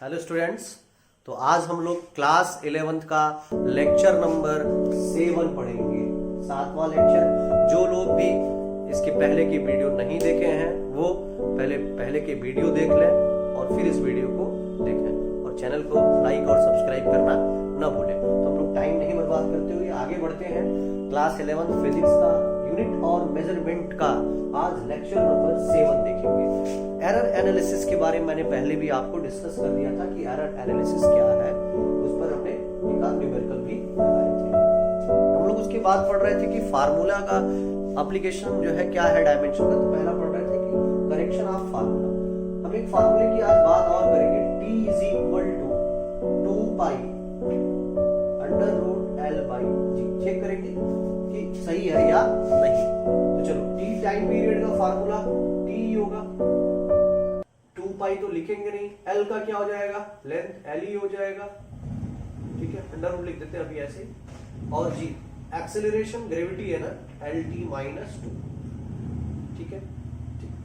Hello students. तो आज हम लोग क्लास 11th का लेक्चर नंबर 7 पढ़ेंगे, 7वां लेक्चर। जो लोग भी इसके पहले की वीडियो नहीं देखे हैं वो पहले के वीडियो देख लें और फिर इस वीडियो को देखें और चैनल को लाइक और सब्सक्राइब करना ना भूलें। तो हम लोग टाइम नहीं बर्बाद करते हुए आगे बढ़ते हैं। क्लास 11 फिजिक्स का यूनिट और मेजरमेंट का आज लेक्चर नंबर 7 देखेंगे। एरर एनालिसिस के बारे में मैंने पहले भी आपको डिस्कस कर दिया था कि एरर एनालिसिस क्या है, उस पर हमने एक आध न्यूमेरिकल भी लगाए थे। हम लोग उसके बाद पढ़ रहे थे कि फार्मूला का एप्लीकेशन जो है क्या है डायमेंशन का। तो पहला पढ़ रहे थे कि करेक्शन ऑफ फार्मूला। हम एक फार्मूले की आज बात और करेंगे, t is equal to 2 pi under root l by g। Check करेंगे कि सही है या नहीं। तो चलो, t टाइम पीरियड का फार्मूला t ही होगा, 2 पाई तो लिखेंगे नहीं, l का क्या हो जाएगा, लेंथ l ही हो जाएगा। ठीक है, अंडर रूट लिख देते हैं अभी ऐसे। और g एक्सेलरेशन ग्रेविटी है ना, lt माइनस 2। ठीक है,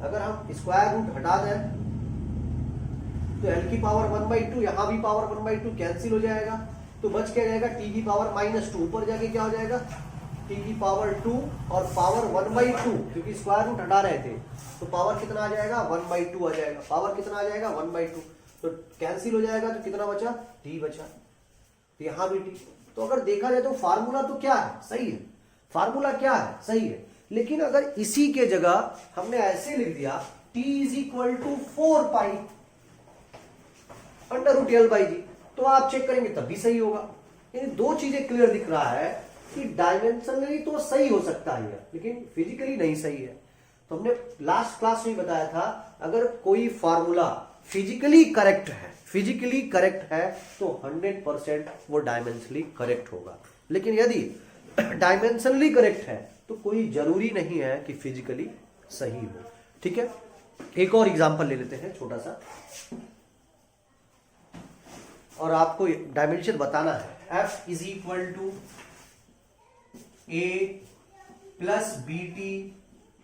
अगर हम स्क्वायर रूट हटा दें तो l की पावर 1/2, यहां भी पावर 1/2 कैंसिल हो जाएगा। तो बच क्या जाएगा, t की पावर माइनस 2, ऊपर जाके क्या हो जाएगा, t की पावर 2 और पावर 1/2, क्योंकि स्क्वायर रूट हटा रहे थे तो पावर कितना आ जाएगा, 1/2 आ जाएगा। पावर कितना आ जाएगा, 1/2, तो कैंसिल हो जाएगा। तो कितना बचा, t बचा। तो यहां भी t। तो अगर देखा जाए तो फार्मूला तो क्या है, सही है। फार्मूला क्या है, सही है। लेकिन अगर इसी के जगह हमने ऐसे लिख दिया, t is equal to 4 pi under root l by g, तो आप चेक करेंगे तब भी सही होगा। यानी दो चीजें क्लियर दिख रहा है कि डायमेंशनली तो सही हो सकता है लेकिन फिजिकली नहीं सही है। तो हमने लास्ट क्लास में बताया था, अगर कोई फार्मूला फिजिकली करेक्ट है तो 100% वो डायमेंशनली करेक्ट होगा। लेकिन यदि डायमेंशनली करेक्ट है तो कोई जरूरी नहीं है कि फिजिकली सही हो। ठीक है, एक और एग्जांपल ले लेते हैं छोटा सा, और आपको डायमेंशन बताना है। F is equal to a plus B T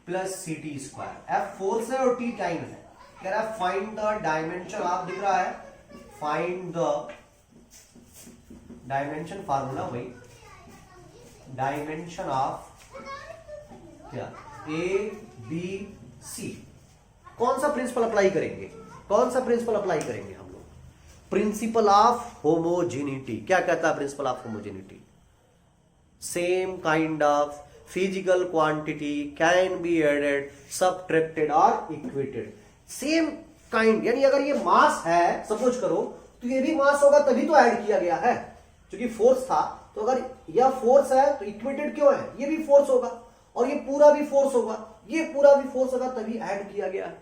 plus C T square. F force है और T टाइम है। कह रहा है फाइंड द डायमेंशन, आप दिख रहा है, फाइंड द डायमेंशन, फार्मूला वही डायमेंशन ऑफ क्या, ए बी सी। कौन सा प्रिंसिपल अप्लाई करेंगे, हम लोग प्रिंसिपल ऑफ होमोजेनिटी। क्या कहता है principle of homogeneity, same kind of physical quantity can be added, subtracted और इक्वेटेड। सेम काइंड, यानी अगर ये मास है सपोज करो, तो ये भी मास होगा तभी तो ऐड किया गया है, क्योंकि फोर्स था। तो अगर यह फोर्स है तो इक्वेटेड क्यों है, ये भी फोर्स होगा और ये पूरा भी फोर्स होगा, ये पूरा भी फोर्स होगा, तभी ऐड किया गया है।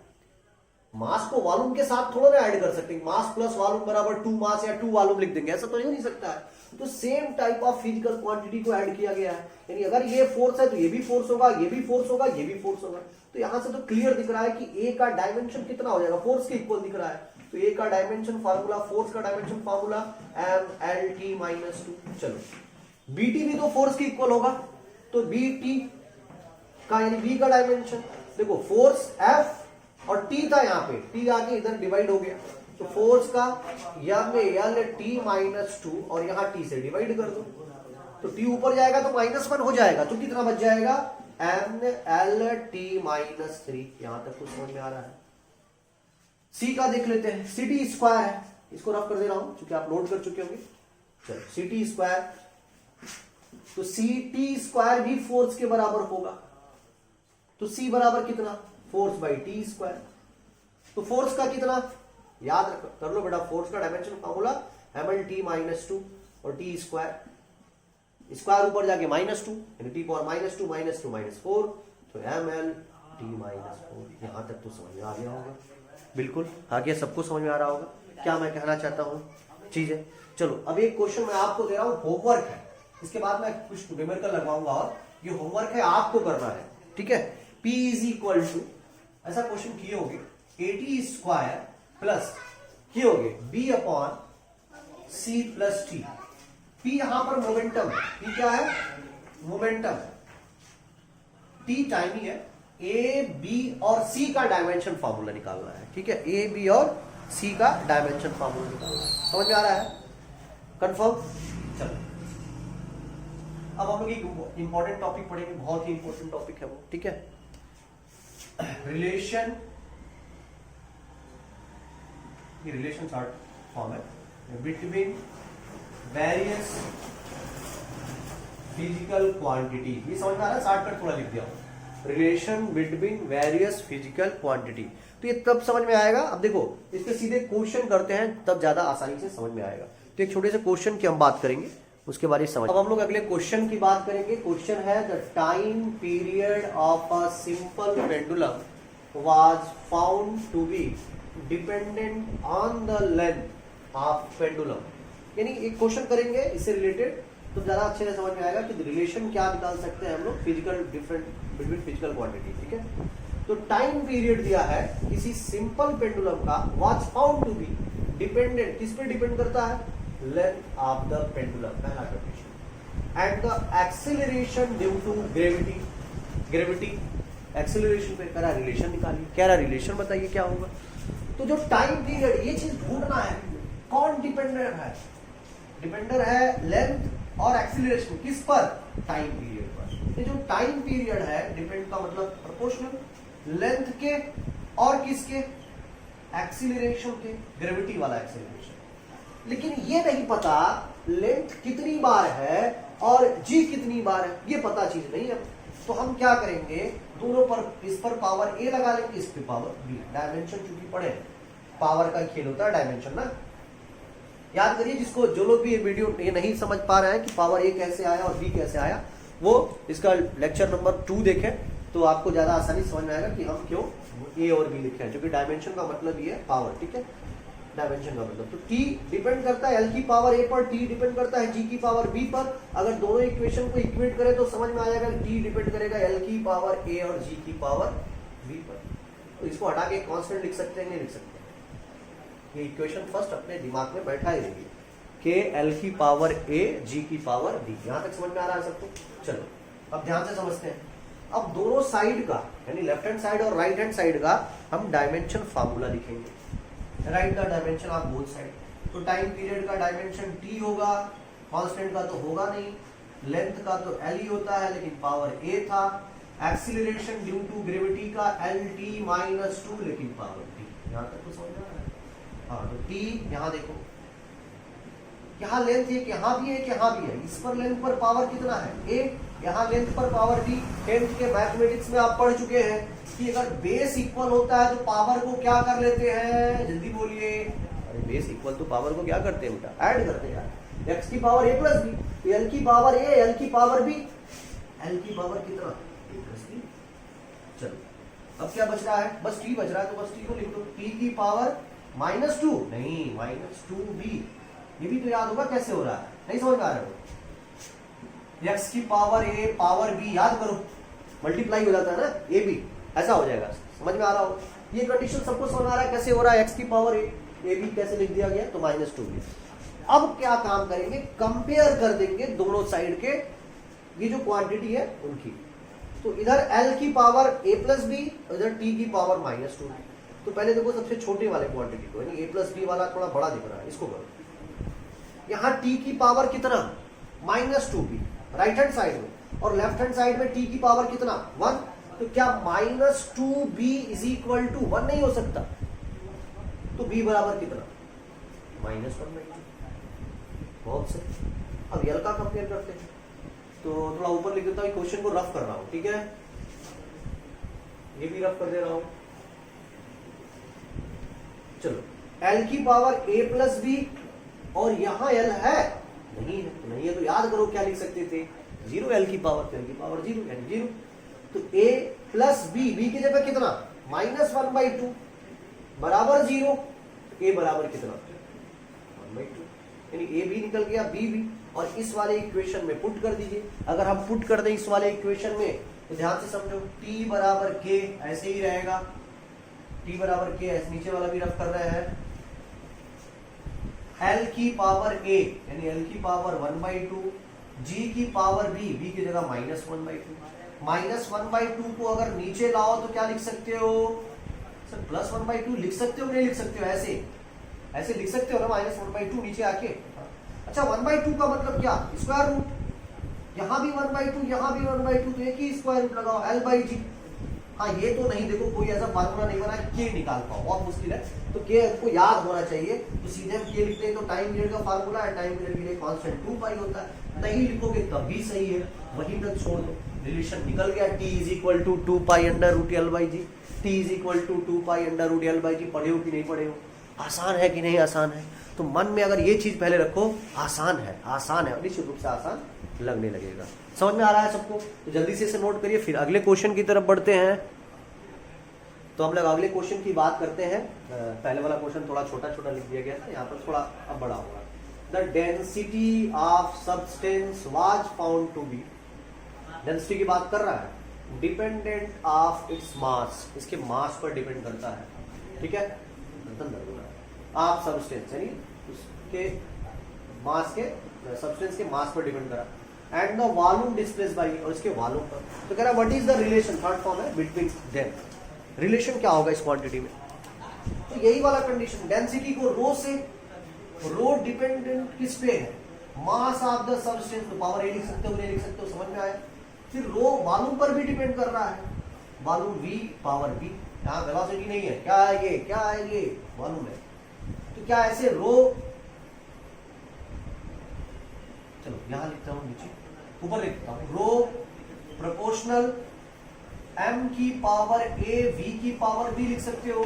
मास को वॉल्यूम के साथ थोड़ा ना ऐड कर सकते हैं, मास प्लस वॉल्यूम बराबर 2 मास या 2 वॉल्यूम लिख देंगे, ऐसा तो हो नहीं सकता है। तो same type of physical quantity को ऐड किया गया है। यानी अगर ये फोर्स है तो ये भी फोर्स होगा, ये भी फोर्स होगा, ये भी फोर्स होगा। तो यहां से तो क्लियर दिख रहा है कि ए का डायमेंशन कितना हो जाएगा, फोर्स के इक्वल दिख रहा है। तो ए का डायमेंशन फार्मूला, फोर्स का डायमेंशन फार्मूला mlt माइनस 2। चलो, बीटी भी तो फोर्स के इक्वल होगा, तो बीटी का यानी बी का डायमेंशन देखो, फोर्स F और T था, यहाँ पे T आके इधर डिवाइड हो गया, तो फोर्स का यह में यल T माइनस 2 और यहाँ T से डिवाइड कर दो, तो T ऊपर जाएगा तो -1 हो जाएगा, तो कितना बच जाएगा, mlt माइनस 3। यहां तक कुछ समझ में आ रहा है। C का देख लेते हैं, सी टी स्क्वायर है, इसको रफ कर दे रहा हूं क्योंकि आप नोट कर चुके होंगे। चलो, सी टी स्क्वायर, तो सी टी स्क्वायर भी फोर्स के बराबर होगा, तो C बराबर कितना, फोर्स बाई टी स्क्वायर। तो फोर्स का कितना याद कर लो बेटा, फोर्स का डायमेंशन फार्मूला mlt माइनस 2 और टी स्क्वायर, स्क्वायर ऊपर जाके -2, यानी टी पावर -2 -2 -4, तो mlt माइनस 4। यहां तक तो समझ में आ गया होगा, बिल्कुल आगे सबको समझ में आ रहा होगा क्या मैं कहना चाहता हूं चीजें। चलो, अब एक क्वेश्चन मैं आपको दे रहा हूं, होमवर्क है, इसके बाद मैं कुछ न्यूमेरिकल लगवाऊंगा और ये होमवर्क है, आपको करना है। ठीक है, P इज इक्वल टू, ऐसा क्वेश्चन किए होंगे, 80 स्क्वायर प्लस किए होंगे B upon C plus T। P यहां पर मोमेंटम है, P क्या है, मोमेंटम, T टाइम ही है। A, B और C का डायमेंशन फार्मूला निकालना है। ठीक है, A, B और सी का डायमेंशन फार्मूला निकालना है। समझ में आ रहा है? कंफर्म? चलो अब हम लोग एक इंपॉर्टेंट टॉपिक पढ़ेंगे, बहुत ही इंपॉर्टेंट टॉपिक है वो, ठीक है। रिलेशन, ये रिलेशन शॉर्ट फॉर्म है, बिटवीन वेरियस फिजिकल क्वांटिटी। ये समझ में आ रहा है? शॉर्टकट थोड़ा लिख दिया हूं, relation between various physical quantity. तो ये तब समझ में आएगा, अब देखो इस पे सीधे क्वेश्चन करते हैं तब ज्यादा आसानी से समझ में आएगा। तो एक छोटे से क्वेश्चन की हम बात करेंगे, उसके बारे में समझ। अब हम लोग अगले क्वेश्चन की बात करेंगे। क्वेश्चन है the time period of a simple pendulum was found to be dependent on the length of pendulum. यानी एक क्वेश्चन करेंगे इससे रिलेटेड, तो ज्यादा अच्छे से समझ में आएगा कि रिलेशन क्या निकाल सकते हैं हम लोग physical different between physical quantity, ठीक है। तो टाइम पीरियड दिया है किसी सिंपल पेंडुलम का, was found to be dependent, किस पे डिपेंड करता है? लेंथ ऑफ द पेंडुलम, पहला condition. And the acceleration due to gravity, gravity acceleration पे करा रिलेशन निकालिए। कह रहा रिलेशन बताइए क्या होगा। तो जो टाइम पीरियड, ये चीज ढूंढना है, कौन डिपेंडेंट है? डिपेंडर है लेंथ और एक्सेलरेशन, किस पर? टाइम पीरियड पर। ये जो टाइम पीरियड है, डिपेंड का मतलब प्रोपोर्शनल लेंथ के और किसके? एक्सीलरेशन के, ग्रेविटी वाला एक्सीलरेशन। लेकिन ये नहीं पता लेंथ कितनी बार है और जी कितनी बार है, ये पता चीज नहीं है। तो हम क्या करेंगे, दोनों पर, इस पर पावर ए लगा लेंगे, इस पे पावर बी। डायमेंशन चूंकि पढ़े, पावर का खेल होता है डायमेंशन ना। याद करिए, जिसको जो लोग भी ये वीडियो ये नहीं समझ पा रहे हैं कि पावर ए कैसे आया और बी कैसे आया, वो इसका लेक्चर नंबर 2 देखें, तो आपको ज्यादा आसानी समझ में आएगा कि हम क्यों ए और बी लिखे हैं, जो कि डायमेंशन का मतलब ये है पावर, ठीक है। डायमेंशन का मतलब, तो टी डिपेंड करता है एल की पावर ए पर, टी डिपेंड करता है जी की पावर बी पर। अगर दोनों इक्वेशन को इक्वेट करें तो समझ में आ जाएगा टी डिपेंड करेगा एल की पावर ए और जी की पावर बी पर। तो इसको हटा के कांस्टेंट लिख सकते हैं, नहीं लिख सकते? ये इक्वेशन फर्स्ट अपने दिमाग में बैठा ही रहिए, के एल की पावर ए जी की पावर बी। यहां तक समझ में आ रहा है सबको? चलो अब ध्यान से समझते हैं। अब दोनों साइड का, यानी लेफ्ट हैंड साइड और राइट हैंड साइड का हम डायमेंशन फार्मूला लिखेंगे। राइट का डायमेंशन ऑफ बोथ साइड, तो टाइम पीरियड का डायमेंशन टी होगा, कांस्टेंट का तो होगा नहीं, लेंथ का तो एल ही होता है लेकिन पावर ए था, एक्सीलरेशन ड्यू टू ग्रेविटी का एल टी माइनस 2 लेकिन पावर टी। यहां तक तो समझ में आ रहा है? हाँ, तो टी यहां देखो, यहाँ लेंथ एक यहाँ भी है, एक यहाँ भी है, इस पर लेंथ पर पावर कितना है? ए। यहाँ लेंथ पर पावर डी। 10th के मैथमेटिक्स में आप पढ़ चुके हैं कि अगर बेस इक्वल होता है तो पावर को क्या कर लेते हैं? जल्दी बोलिए। अरे बेस इक्वल तो पावर को क्या करते हैं बेटा? ऐड करते हैं यार। एक्स की पावर ए प्लस बी, एल की पावर ए, एल की पावर बी, एल की पावर कितना? ए प्लस बी। चलो अब क्या बच रहा है? बस टी बच रहा है, तो बस टी को लिख दो। टी की पावर -2 नहीं, -2b। ये भी तो याद होगा कैसे हो रहा है, नहीं समझ में आ रहा है? एक्स की पावर ए पावर बी, याद करो, मल्टीप्लाई हो जाता है ना, ए बी, ऐसा हो जाएगा। समझ में आ रहा हो? ये कंडीशन सबको समझ आ रहा है कैसे हो रहा है? एक्स की पावर ए बी कैसे लिख दिया गया? तो -2b। अब क्या काम करेंगे? कंपेयर कर देंगे दोनों साइड के, ये जो क्वांटिटी है उनकी। तो इधर एल की पावर ए प्लस बी, इधर टी की पावर -2। तो पहले देखो सबसे छोटे वाले क्वांटिटी को, यानी ए प्लस बी वाला थोड़ा बड़ा दिख रहा है, इसको करो। यहाँ टी की पावर कितना? -2b राइट हैंड साइड में, और लेफ्ट हैंड साइड में टी की पावर कितना? 1। तो क्या -2b इज इक्वल टू 1 नहीं हो सकता? तो b बराबर कितना? -1/2। बहुत से। अब यल का कंपेयर करते हैं, तो थोड़ा ऊपर लिख देता हूँ, क्वेश्चन को रफ कर रहा हूं, ठीक है? ये भी रफ कर दे रहा हूं। चलो, एल की पावर ए प्लस बी, और यहां एल है नहीं है, तो नहीं है तो याद करो क्या लिख सकते थे? 0 एल की पावर, तो एल की पावर 0 यानी 0। तो a प्लस बी, बी की जगह कितना? -1/2 बराबर 0। a बराबर कितना? 1/2, यानी a भी निकल गया, b भी, और इस वाले इक्वेशन में पुट कर दीजिए। अगर हम पुट कर दें इस वाले इक्वेशन में, तो ध्यान से समझो, t बराबर k ऐसे ही रहेगा, t बराबर k, ऐसे नीचे वाला भी रफ कर रहे हैं। L की पावर a यानी L की पावर 1/2, G की पावर b, b की जगह -1/2। -1/2 को अगर नीचे लाओ तो क्या लिख सकते हो? सर +1/2 लिख सकते हो, नहीं लिख सकते हो? ऐसे ऐसे लिख सकते हो ना -1/2 नीचे आके। अच्छा 1/2 का मतलब क्या, स्क्वायर रूट, यहाँ भी 1/2 यहाँ भी 1/2, तो एक ही स्क्वायर रूट लगाओ L/G। हाँ ये तो नहीं, देखो कोई ऐसा फार्मूला नहीं बना के निकाल पाओ, बहुत मुश्किल है, तो के आपको याद होना चाहिए। तो सीधे हम के लिखते हैं तो टाइम पीरियड का फार्मूला है, टाइम पीरियड के लिए कांस्टेंट 2 होता है, नहीं लिखोगे तब भी सही है, वहीं तक छोड़ दो, रिलेशन निकल गया। T = 2π√L/G, T = 2π√L/G। पढ़े हो कि नहीं पढ़े हो, आसान है कि नहीं आसान है, तो मन में अगर ये चीज पहले रखो, आसान है, निश्चित रूप से आसान लगने लगेगा। समझ में आ रहा है सबको, तो जल्दी से इसे नोट करिए, फिर अगले क्वेश्चन की तरफ बढ़ते हैं। तो हम लोग अगले क्वेश्चन की बात करते हैं। पहले वाला क्वेश्चन थोड़ा छोटा छोटा लिख दिया गया था, यहाँ पर थोड़ा अब बड़ा होगा। The density of substance was found to be, density की बात कर रहा है, डिपेंडेंट ऑफ इट्स मास, इसके मास पर डिपेंड करता है, ठीक है, ऑफ सब्सटेंस यानी उसके मास के, सब्सटेंस के मास पर डिपेंड करा, and the volume displaced by, और इसके वॉल्यूम पर। तो कह रहा है what is the relation, third form है, बिटवीन देम, रिलेशन क्या होगा इस क्वांटिटी में। तो यही वाला कंडीशन, डेंसिटी को रो से, रो डिपेंडेंट किस पे है, मास ऑफ द सब्सटेंस, तो पावर ए लिख सकते हो, नहीं लिख सकते हो, समझ में आया। फिर रो वॉल्यूम पर भी डिपेंड कर रहा है, वॉल्यूम v पावर v, यहाँ वेलोसिटी नहीं है, क्या है ये वॉल्यूम है। तो क्या ऐसे रो, चलो यहां लिखता हूं, नीचे ऊपर लिखता हूं, रो प्रोपोर्शनल m की पावर a v की पावर b लिख सकते हो।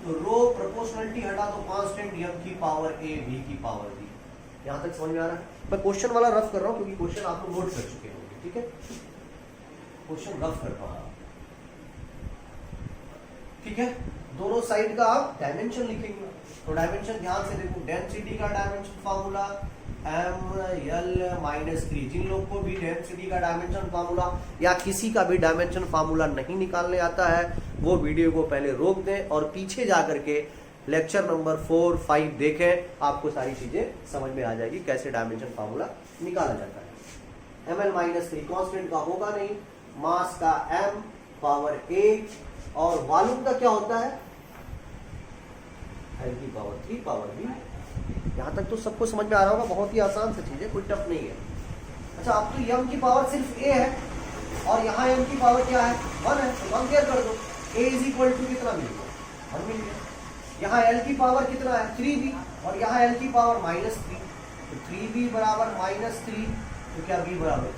तो रो प्रोपोर्शनलिटी हटा दो, कांस्टेंट m की पावर a v की पावर b। यहां तक समझ में आ रहा है। मैं क्वेश्चन वाला रफ कर रहा हूं क्योंकि क्वेश्चन आप लोग नोट कर चुके होंगे, ठीक है, क्वेश्चन रफ कर रहा हूं, ठीक है। दोनों साइड का आप डायमेंशन लिखेंगे, तो डायमेंशन ध्यान से देखो, डेंसिटी का डायमेंशन फार्मूला ML-3। जिन लोग को भी डेंसिटी का डायमेंशन फार्मूला या किसी का भी डायमेंशन फार्मूला नहीं निकालने आता है, वो वीडियो को पहले रोक दें और पीछे जा करके लेक्चर नंबर 4, 5 देखें, आपको सारी चीजें समझ में आ जाएगी कैसे डायमेंशन फार्मूला निकाला जाता है। ML-3 कांस्टेंट का होगा नहीं, मास का m, पावर a, और वॉल्यूम का क्या होता है L की पावर 3 पावर b। यहां तक तो सबको समझ में आ रहा होगा, बहुत ही आसान सी चीज है, कोई टफ नहीं है। अच्छा अब तो m की पावर सिर्फ a है और यहाँ m की पावर क्या है 1 है, तो कंपेयर कर दो, a = कितना मिल गया 1 मिल गया। यहाँ l की पावर कितना है 3b और यहाँ l की पावर -3, तो 3b बराबर -3, तो क्या b बराबर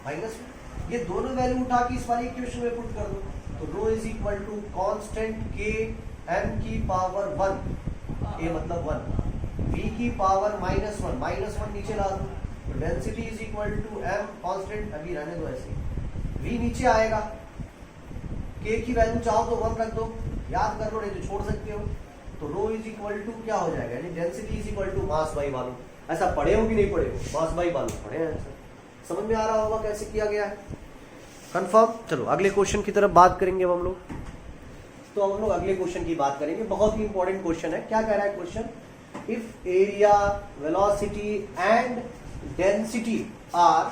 -, ये दोनों वैल्यू उठा के इस वाली इक्वेशन में पुट कर दो, तो रो = कांस्टेंट k m की पावर 1, a मतलब 1, v की पावर -1 नीचे ला दो, तो डेंसिटी = m कांस्टेंट, अभी रहने दो ऐसे, v नीचे आएगा, k की वैल्यू चाहो तो 1 रख दो, याद कर लो नहीं तो छोड़ सकते हो, तो रो = क्या हो जाएगा, यानी डेंसिटी = मास बाई वॉल्यूम। ऐसा पढ़े हो कि नहीं पढ़े हो, मास बाई वॉल्यूम पढ़े हैं, समझ में आ रहा होगा कैसे किया गया है, कंफर्म। चलो अगले क्वेश्चन की तरफ बात करेंगे अब हम लोग। तो हम लोग अगले क्वेश्चन की बात करेंगे, बहुत ही इंपॉर्टेंट क्वेश्चन है। क्या कह रहा है question, if area, velocity and density are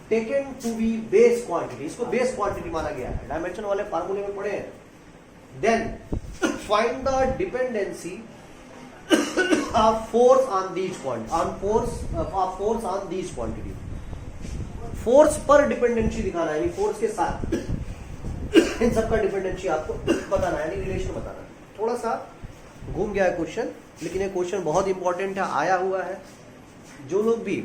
taken to be base quantity, इसको बेस क्वांटिटी माना गया है, डायमेंशन वाले फार्मूले में पढ़े हैं। Then find the dependency of force on these quantity, force पर डिपेंडेंसी दिखाना है, फोर्स के साथ इन सबका डिपेंडेंसी आपको बताना है, यानी रिलेशन बताना है। थोड़ा सा घूम गया है क्वेश्चन, लेकिन ये क्वेश्चन बहुत इंपॉर्टेंट है, आया हुआ है। जो लोग भी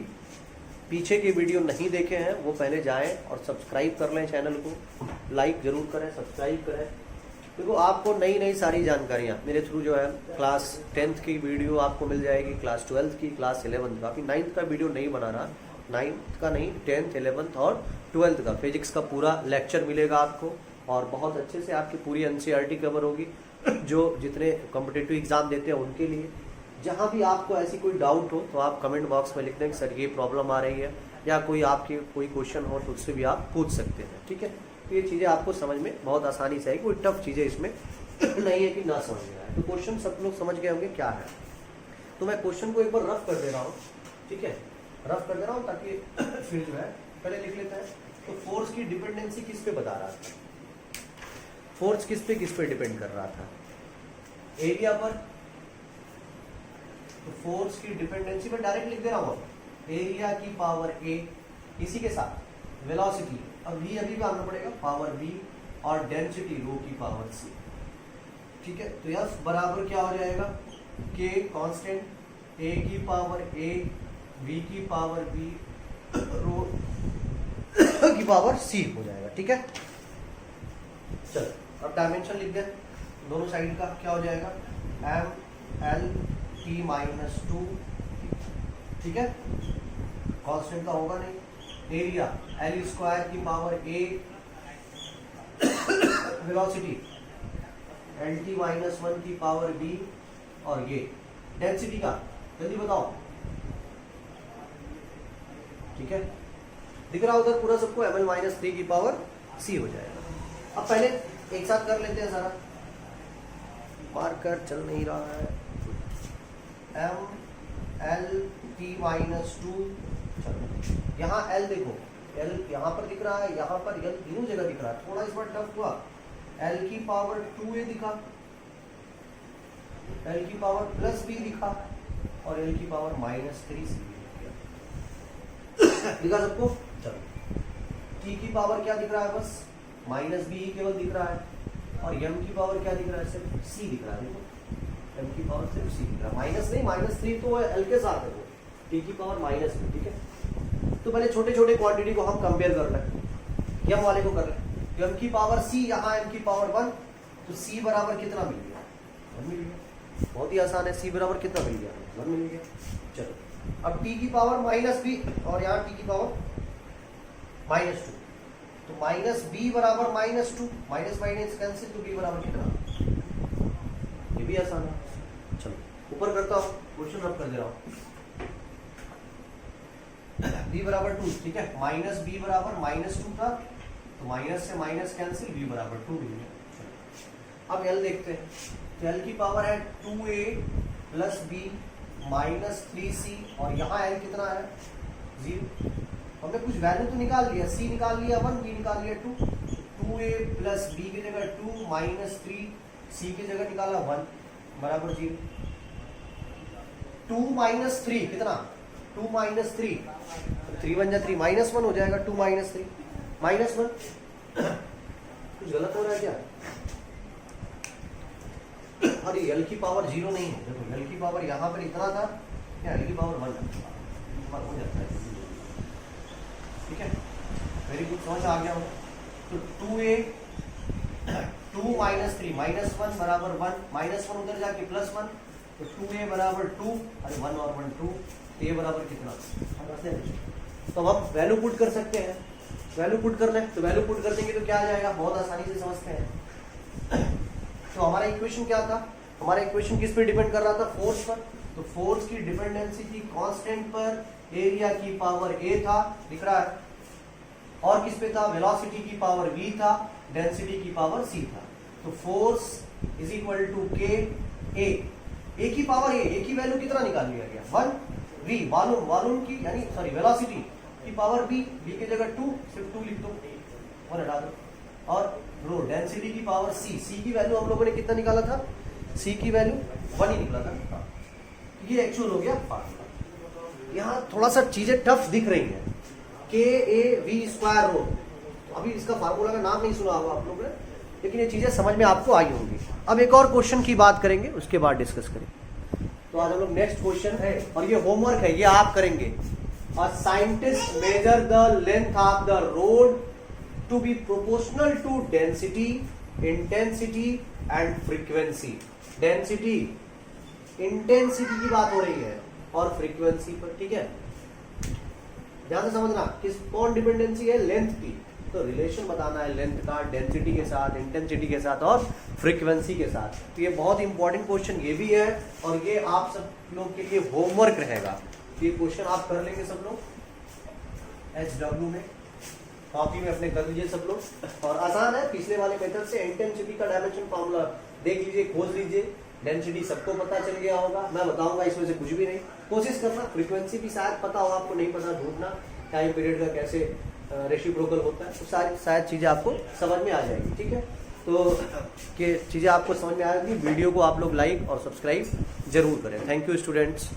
पीछे के वीडियो नहीं देखे हैं वो पहले जाएं और सब्सक्राइब कर लें, चैनल को लाइक जरूर करें, सब्सक्राइब करें। देखो आपको नई नई सारी जानकारियाँ मेरे थ्रू जो है, क्लास 10th की वीडियो आपको मिल जाएगी, क्लास 12th की, क्लास 11th का, अभी 9th का वीडियो नहीं बना रहा, 9th का नहीं, 10th, 11th और 12th का फिजिक्स का पूरा लेक्चर मिलेगा आपको, और बहुत अच्छे से आपकी पूरी NCERT कवर होगी, जो जितने कॉम्पिटिटिव एग्जाम देते हैं उनके लिए। जहाँ भी आपको ऐसी कोई डाउट हो तो आप कमेंट बॉक्स में लिख दें कि सर ये प्रॉब्लम आ रही है, या कोई आपकी कोई क्वेश्चन हो तो उससे भी आप पूछ सकते हैं, ठीक है। तो ये चीज़ें आपको समझ में बहुत आसानी से आएगी, कोई टफ चीज़ें इसमें नहीं है कि ना समझ में आए। तो क्वेश्चन सब लोग समझ गए होंगे क्या है। तो मैं क्वेश्चन को एक बार रफ कर दे रहा हूँ, ठीक है, रफ कर दे रहा हूँ ताकि फिर जो है पहले लिख लेते हैं। तो फोर्स की डिपेंडेंसी किस पे बता रहा था, फोर्स किस पे डिपेंड कर रहा था, एरिया पर, तो फोर्स की डिपेंडेंसी में डायरेक्ट लिख दे रहा हूँ, एरिया की पावर ए, इसी के साथ वेलोसिटी अब v अभी भी आना पड़ेगा पावर v, और डेंसिटी रो की पावर c। ठीक है, तो यह बराबर क्या हो जाएगा, k कांस्टेंट, a की पावर a, v की पावर v, रो की पावर c हो जाएगा। ठीक है, चलो अब डायमेंशन लिख दे दोनों साइड का, क्या हो जाएगा m l t-2। ठीक है, कांस्टेंट का होगा नहीं, एरिया एल स्क्वायर की power a, velocity L T -1 की पावर b, और ये डेंसिटी का जल्दी बताओ। ठीक है, दिख रहा उधर पूरा सबको, ml-3 की पावर c हो जाएगा। अब पहले एक साथ कर लेते हैं सारा, मार्कर चल नहीं रहा है, m l t-2, चलो यहाँ l देखो, l यहाँ पर दिख रहा है, यहाँ पर l तीनों जगह दिख रहा है, थोड़ा इस बार टफ हुआ, l की पावर 2a दिखा, l की पावर +b दिखा, और l की पावर -3c दिखा सबको। चलो t की पावर क्या दिख रहा है, बस -b ही केवल दिख रहा है, और m की पावर क्या दिख रहा है, सिर्फ c दिख रहा है। देखो m की पावर सिर्फ c दिख रहा है, माइनस नहीं, -3 तो l के साथ है वो, t की पावर -b। ठीक है, तो पहले छोटे छोटे क्वांटिटी को हम कंपेयर कर लें, m वाले को कर लें, m की पावर c, यहाँ m की पावर 1, तो c बराबर कितना मिल गया, 1 मिल गया। बहुत ही आसान है, c बराबर कितना मिल गया, 1 मिल गया। चलो अब t की पावर -b, और यहाँ t की पावर -2, तो -b बराबर -2, माइनस माइनस कैंसिल, तो b बराबर कितना, ये भी आसान है। चलो ऊपर करता हूँ, क्वेश्चन रब कर दे रहा हूँ, b बराबर 2। ठीक है, -b बराबर -2 था, तो माइनस से माइनस कैंसिल, b बराबर 2 मिल गया। अब l देखते हैं, तो l की पावर है 2a + b -3c, और यहाँ l कितना है 0। हमने कुछ वैल्यू तो निकाल लिया, c निकाल लिया 1, b निकाल लिया 2, 2a + b की जगह 2 -3c की जगह निकाला 1 बराबर 0। 2 - 3 कितना, 2 - 3, 3 बन जाए 3, -1 हो जाएगा, 2 - 3 -1। कुछ गलत हो रहा है क्या, अरे l की पावर 0 नहीं है, देखो l की पावर यहाँ पर इतना था, या l की पावर 1 हो जाता है। ठीक है, वेरी गुड, समझ आ गया हो। तो 2a 2 - 3 -1 बराबर 1, -1 उधर जाके +1, तो 2a बराबर 2, अरे 1 और 1 2, तो ये बराबर कितना, तो हम वैल्यू पुट कर सकते हैं, वैल्यू पुट कर लें, तो वैल्यू पुट कर देंगे तो क्या आ जाएगा, बहुत आसानी से समझते हैं। तो हमारा इक्वेशन क्या था, हमारा इक्वेशन किस पे डिपेंड कर रहा था, फोर्स पर, तो फोर्स की डिपेंडेंसी थी कांस्टेंट पर, एरिया की पावर a था, दिख रहा है, और किस पे था, वेलोसिटी की पावर v था, डेंसिटी की पावर c था। तो force is equal to k a की पावर a की वैल्यू कितना निकाल लिया गया 1, v वॉल्यूम की यानी सॉरी वेलोसिटी की पावर b की जगह 2, सिर्फ 2 लिख दो और हटा दो, और रो डेंसिटी की पावर c की वैल्यू हम लोगों ने कितना निकाला था, c की वैल्यू 1 ही निकला था, ये एक्चुअल हो गया फार्मूला। यहाँ थोड़ा सा चीजें टफ दिख रही हैं, KAV² रो, तो अभी इसका फार्मूला का नाम नहीं सुना होगा आप लोगों ने, लेकिन ये चीजें समझ में आपको आई होंगी। अब एक और क्वेश्चन की बात करेंगे, उसके बाद डिस्कस करेंगे। तो आज हम लोग नेक्स्ट क्वेश्चन है, और ये होमवर्क है, ये आप करेंगे। A scientist measure the length of the road to be proportional to density, intensity and frequency. Density, intensity की बात हो रही है, और फ्रीक्वेंसी पर। ठीक है, ध्यान से समझना, किस कौन डिपेंडेंसी है, लेंथ की, तो रिलेशन बताना है लेंथ का डेंसिटी के साथ, इंटेंसिटी के साथ, और फ्रीक्वेंसी के साथ। तो ये बहुत इंपॉर्टेंट क्वेश्चन ये भी है, और ये आप सब लोग के लिए होमवर्क रहेगा। ये क्वेश्चन आप कर लेंगे सब लोग HW में, कॉपी में अपने कर लीजिए सब लोग, और आसान है, पिछले वाले मेथड से इंटेंसिटी का डायमेंशन फॉर्मूला देख लीजिए, खोज लीजिए। डेंसिटी सबको पता चल गया होगा, मैं बताऊंगा इसमें से कुछ भी नहीं, कोशिश करना। फ्रीक्वेंसी भी शायद पता हो आपको, नहीं पता ढूंढना, टाइम पीरियड का कैसे रेसिप्रोकल होता है, तो सारी शायद चीजें आपको समझ में आ जाएगी। ठीक है, तो कि चीज़ें आपको समझ में आ रही, वीडियो को आप लोग लाइक और सब्सक्राइब जरूर करें। Thank you students.